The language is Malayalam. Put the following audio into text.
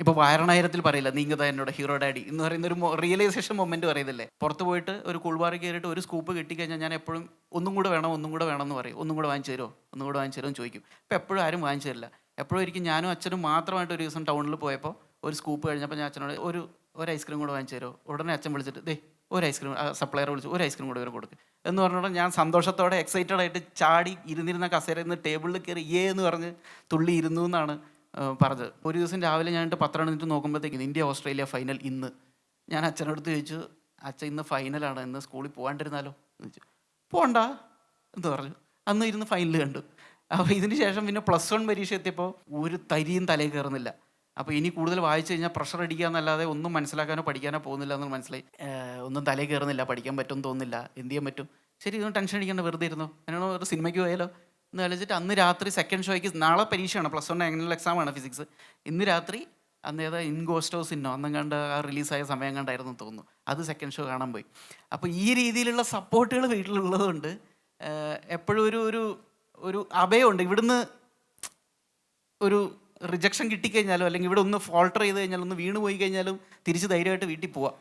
ഇപ്പോൾ വാരണായിരത്തിൽ പറയില്ല നീങ്ങതാ എന്നോട് ഹീറോ ഡാഡി എന്ന് പറയുന്ന ഒരു റിയലൈസേഷൻ മൊമെന്റ് പറയുന്നില്ലേ. പുറത്ത് പോയിട്ട് ഒരു കൂൾബാറിൽ കയറിയിട്ട് ഒരു സ്കൂപ്പ് കിട്ടിക്കഴിഞ്ഞാൽ ഞാൻ എപ്പോഴും ഒന്നും കൂടെ വേണം, ഒന്നും കൂടെ വേണം എന്ന് പറയും. ഒന്നും കൂടെ വാങ്ങിച്ചു തരുമോ, ഒന്നും കൂടെ വാങ്ങിച്ചു തരുമോ എന്ന് ചോദിക്കും. അപ്പോൾ എപ്പോഴും ആരും വാങ്ങിച്ചു തരില്ല. എപ്പോഴും ഒരിക്കലും ഞാനും അച്ഛനും മാത്രമായിട്ട് ഒരു ദിവസം ടൗണിൽ പോയപ്പോൾ ഒരു സ്കൂപ്പ് കഴിഞ്ഞപ്പോൾ ഞാൻ അച്ഛനോട് ഒരു ഐസ്ക്രീം കൂടെ വാങ്ങിച്ചു തരുമോ. ഉടനെ അച്ഛൻ വിളിച്ചിട്ട് ദേ ഒരു ഐസ്ക്രീം, സപ്ലയറെ വിളിച്ചു ഒരു ഐസ്ക്രീം കൂടെ ഇവരെ കൊടുക്കും എന്ന് പറഞ്ഞുകൊണ്ട് ഞാൻ സന്തോഷത്തോടെ എക്സൈറ്റഡ് ആയിട്ട് ചാടി ഇരുന്നിരുന്ന കസേരയിൽ നിന്ന് ടേബിളിൽ കയറി എന്ന് പറഞ്ഞ് തുള്ളി ഇരുന്നു എന്നാണ് പറഞ്ഞത്. ഒരു ദിവസം രാവിലെ ഞാനിട്ട് പത്രം എടുത്തിട്ട് നോക്കുമ്പോഴത്തേക്കും ഇന്ത്യ ഓസ്ട്രേലിയ ഫൈനൽ ഇന്ന്. ഞാൻ അച്ഛനടുത്ത് ചോദിച്ചു, അച്ഛൻ ഇന്ന് ഫൈനലാണ്, ഇന്ന് സ്കൂളിൽ പോകാണ്ടിരുന്നാലോ എന്ന് ചോദിച്ചു. പോകണ്ട എന്ന് പറഞ്ഞു. അന്ന് ഇരുന്ന് ഫൈനൽ കണ്ടു. അപ്പോൾ ഇതിന് ശേഷം പിന്നെ +1 പരീക്ഷ എത്തിയപ്പോൾ ഒരു തരിയും തലയിൽ കയറുന്നില്ല. അപ്പോൾ ഇനി കൂടുതൽ വായിച്ചു കഴിഞ്ഞാൽ പ്രഷർ അടിക്കുക എന്നല്ലാതെ ഒന്നും മനസ്സിലാക്കാനോ പഠിക്കാനോ പോകുന്നില്ല എന്ന് മനസ്സിലായി. ഒന്നും തലയിൽ കയറുന്നില്ല, പഠിക്കാൻ പറ്റുമെന്ന് തോന്നുന്നില്ല, എന്ത് ചെയ്യാൻ പറ്റും. ശരി, ഇതൊന്നും ടെൻഷൻ അടിക്കേണ്ട, വെറുതെ ഇരുന്നു. എന്നോട് ഒരു സിനിമയ്ക്ക് പോയാലോ എന്ന് ആലോചിച്ചിട്ട് അന്ന് രാത്രി സെക്കൻഡ് ഷോയ്ക്ക്, നാളെ പരീക്ഷയാണ്, +1 ആനുവൽ എക്സാമാണ് ഫിസിക്സ്. ഇന്ന് രാത്രി അന്ന് ഏതാ ഇൻഗോസ്റ്റോസ് ഇന്നോ അന്നും കണ്ട് ആ റിലീസായ സമയം കണ്ടായിരുന്നു തോന്നുന്നു, അത് സെക്കൻഡ് ഷോ കാണാൻ പോയി. അപ്പോൾ ഈ രീതിയിലുള്ള സപ്പോർട്ടുകൾ വീട്ടിലുള്ളതുകൊണ്ട് എപ്പോഴും ഒരു അഭയമുണ്ട്. ഇവിടുന്ന് ഒരു റിജക്ഷൻ കിട്ടിക്കഴിഞ്ഞാലോ അല്ലെങ്കിൽ ഇവിടെ ഒന്ന് ഫോൾട്ടർ ചെയ്ത് കഴിഞ്ഞാലും ഒന്ന് വീണ് പോയി കഴിഞ്ഞാലും തിരിച്ച് ധൈര്യമായിട്ട് വീട്ടിൽ പോവാം.